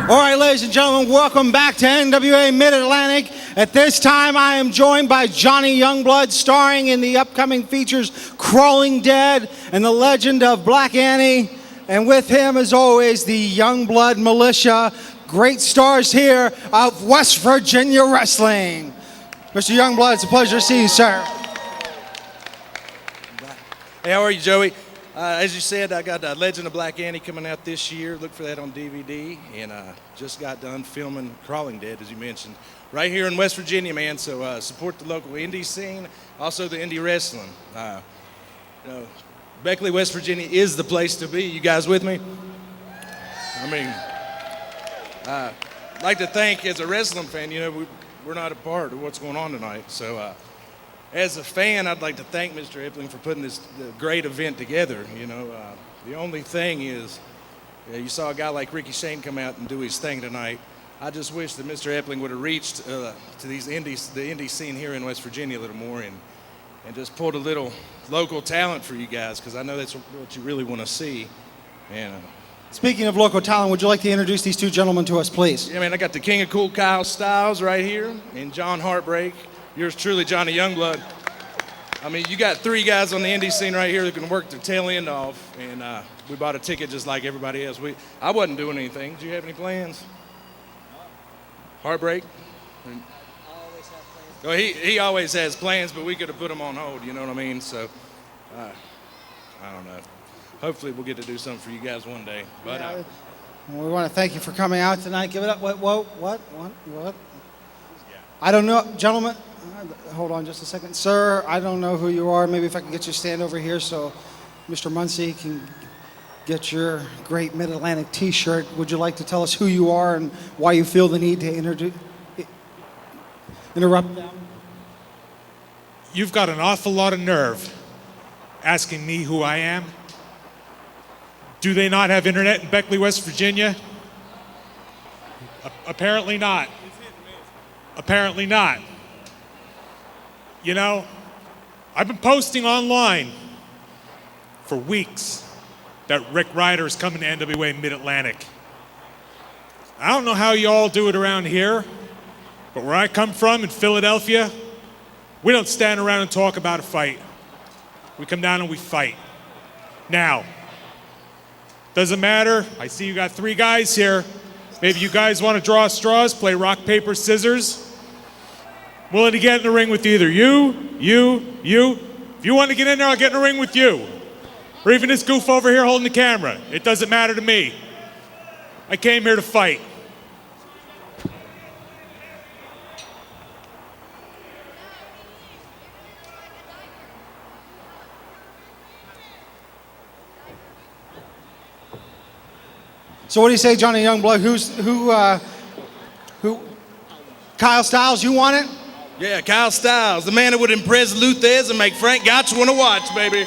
All right, ladies and gentlemen, welcome back to NWA Mid-Atlantic. At this time, I am joined by Johnny Youngblood, starring in the upcoming features Crawling Dead and the Legend of Black Annie. And with him, as always, the Youngblood Militia, great stars here of West Virginia Wrestling. Mr. Youngblood, it's a pleasure to see you, sir. Hey, how are you, Joey? As you said, I got Legend of Black Annie coming out this year. Look for that on DVD. And just got done filming Crawling Dead, as you mentioned, right here in West Virginia, man. So support the local indie scene, also the indie wrestling. Beckley, West Virginia is the place to be. You guys with me? I mean, I'd like to thank, as a wrestling fan, we're not a part of what's going on tonight. So as a fan, I'd like to thank Mr. Epling for putting this great event together. The only thing is, you saw a guy like Ricky Shane come out and do his thing tonight. I just wish that Mr. Epling would have reached to the indie scene here in West Virginia a little more and just pulled a little local talent for you guys, because I know that's what you really want to see. And Speaking of local talent, would you like to introduce these two gentlemen to us, please? yeah, man, I got the King of Cool Kyle Styles right here, and John Heartbreak. Yours truly, Johnny Youngblood. I mean, you got three guys on the indie scene right here that can work their tail end off, and we bought a ticket just like everybody else. I wasn't doing anything. Do you have any plans? Heartbreak? Oh, he always has plans, but we could have put them on hold, you know what I mean? So, I don't know. Hopefully we'll get to do something for you guys one day. But we want to thank you for coming out tonight. Give it up. What? I don't know, gentlemen. Hold on just a second. Sir, I don't know who you are. Maybe if I can get you to stand over here so Mr. Muncie can get your great Mid-Atlantic t-shirt. Would you like to tell us who you are and why you feel the need to interrupt them? You've got an awful lot of nerve asking me who I am. Do they not have internet in Beckley, West Virginia? Apparently not. Apparently not. I've been posting online for weeks that Rick Ryder is coming to NWA Mid-Atlantic. I don't know how you all do it around here, but where I come from in Philadelphia, we don't stand around and talk about a fight. We come down and we fight. Now, doesn't matter. I see you got three guys here. Maybe you guys want to draw straws, play rock, paper, scissors. Willing to get in the ring with either you. If you want to get in there, I'll get in the ring with you. Or even this goof over here holding the camera. It doesn't matter to me. I came here to fight. So what do you say, Johnny Youngblood? Who? Kyle Styles, you want it? yeah, Kyle Styles, the man that would impress Luthez and make Frank Gotch want to watch, baby.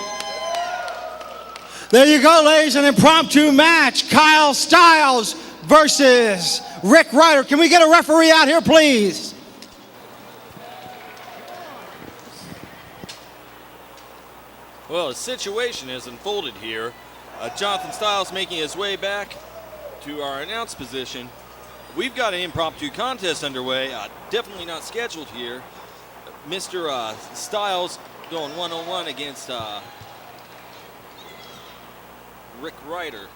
There you go, ladies, an impromptu match. Kyle Styles versus Rick Ryder. Can we get a referee out here, please? Well, a situation has unfolded here. Jonathan Styles making his way back to our announce position. We've got an impromptu contest underway, definitely not scheduled here. Mr. Styles going one-on-one against Rick Ryder.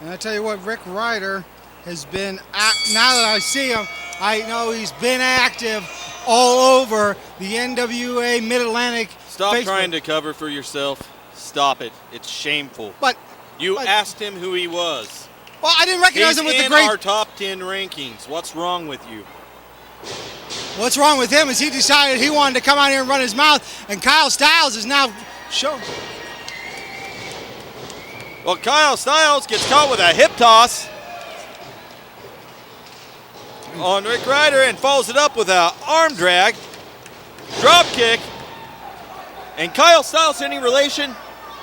And I tell you what, Rick Ryder has been, now that I see him, I know he's been active all over the NWA Mid-Atlantic. Stop Facebook. Trying to cover for yourself. Stop it. It's shameful. But you asked him who he was. Well, I didn't recognize him with the great. He's in our top 10 rankings. What's wrong with you? What's wrong with him is he decided he wanted to come out here and run his mouth, and Kyle Styles is now showing. Well, Kyle Styles gets caught with a hip toss on Rick Ryder and follows it up with an arm drag, drop kick. And Kyle Styles, any relation?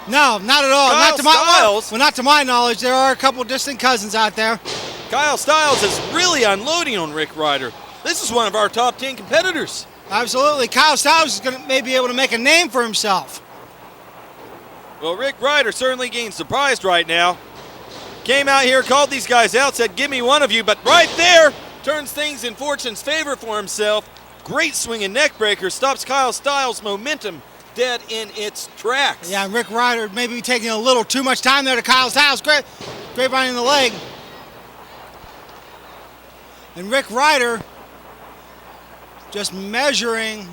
No, not at all. Styles. Not to my knowledge. There are a couple distant cousins out there. Kyle Styles is really unloading on Rick Ryder. This is one of our top 10 competitors. Absolutely. Kyle Styles is going to maybe be able to make a name for himself. Well, Rick Ryder certainly getting surprised right now. came out here, called these guys out, said, give me one of you, but right there turns things in Fortune's favor for himself. Great swinging neck breaker, stops Kyle Styles' momentum dead in its tracks. Yeah, and Rick Ryder maybe taking a little too much time there to Kyle Styles. Grapevine in the leg. And Rick Ryder just measuring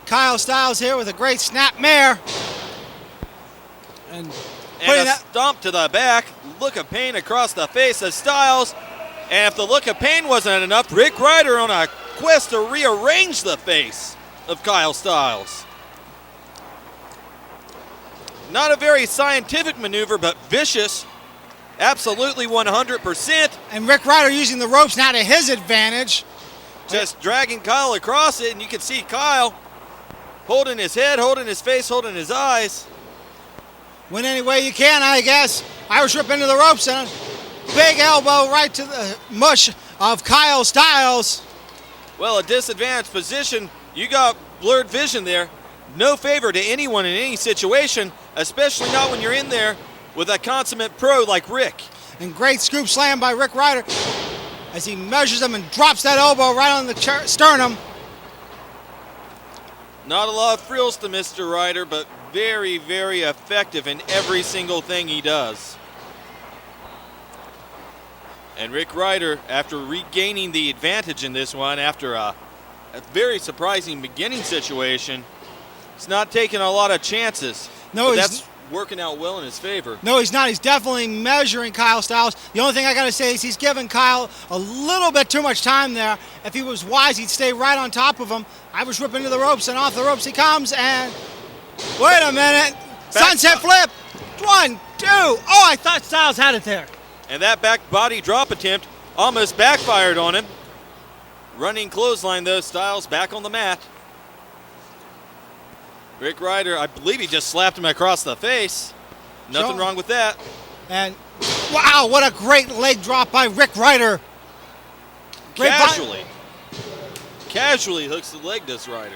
Kyle Styles here with a great snap mare. And a stomp to the back. Look of pain across the face of Styles. And if the look of pain wasn't enough, Rick Ryder on a quest to rearrange the face of Kyle Styles. Not a very scientific maneuver, but vicious. Absolutely 100%. And Rick Ryder using the ropes now to his advantage. Just dragging Kyle across it, and you can see Kyle holding his head, holding his face, holding his eyes. Win any way you can, I guess. Irish whip into the ropes and a big elbow right to the mush of Kyle Styles. Well, a disadvantaged position. You got blurred vision there. No favor to anyone in any situation, especially not when you're in there with a consummate pro like Rick. And great scoop slam by Rick Ryder as he measures him and drops that elbow right on the sternum. Not a lot of frills to Mr. Ryder, but very, very effective in every single thing he does. And Rick Ryder, after regaining the advantage in this one, after a very surprising beginning situation, he's not taking a lot of chances. No, that's working out well in his favor. No, he's not. He's definitely measuring Kyle Styles. The only thing I got to say is he's giving Kyle a little bit too much time there. If he was wise, he'd stay right on top of him. Irish whip into the ropes, and off the ropes he comes, and wait a minute. Sunset flip. 1, 2. Oh, I thought Styles had it there. And that back body drop attempt almost backfired on him. Running clothesline, though. Styles back on the mat. Rick Ryder, I believe he just slapped him across the face. Nothing wrong with that. And wow, what a great leg drop by Rick Ryder. Casually hooks the leg, does Ryder.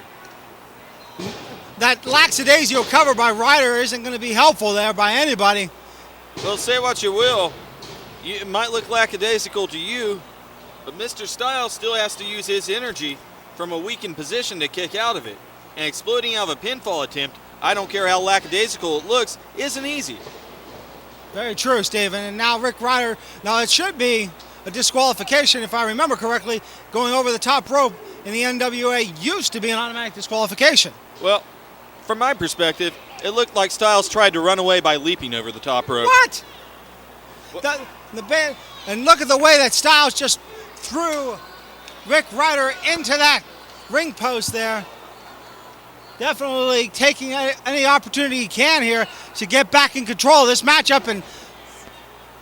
That lackadaisical cover by Ryder isn't going to be helpful there by anybody. Well, say what you will. It might look lackadaisical to you, but Mr. Styles still has to use his energy from a weakened position to kick out of it. And exploiting out of a pinfall attempt, I don't care how lackadaisical it looks, isn't easy. Very true, Steven. And now Rick Ryder, now it should be a disqualification, if I remember correctly. Going over the top rope in the NWA used to be an automatic disqualification. Well, from my perspective, it looked like Styles tried to run away by leaping over the top rope. What? And look at the way that Styles just threw Rick Ryder into that ring post there. Definitely taking any opportunity he can here to get back in control of this matchup, and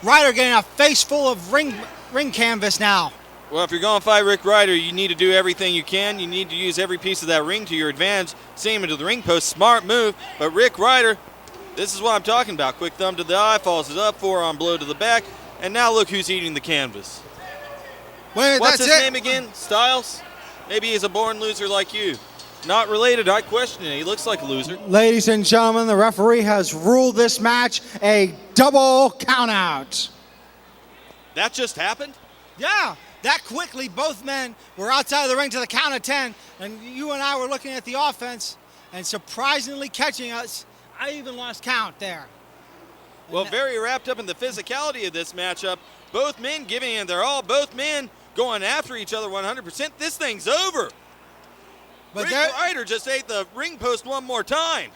Ryder getting a face full of ring canvas now. Well, if you're going to fight Rick Ryder, you need to do everything you can. You need to use every piece of that ring to your advantage. Send him into the ring post. Smart move. But Rick Ryder, this is what I'm talking about. Quick thumb to the eye, follows it up, forearm blow to the back. And now look who's eating the canvas. What's his name again? Styles? Maybe he's a born loser like you. Not related, I question it. He looks like a loser. Ladies and gentlemen, the referee has ruled this match a double countout. That just happened? Yeah, that quickly both men were outside of the ring to the count of 10, and you and I were looking at the offense and surprisingly catching us. I even lost count there. Well, very wrapped up in the physicality of this matchup. Both men giving it their all, both men going after each other 100%. This thing's over. But Rick Ryder just ate the ring post one more time.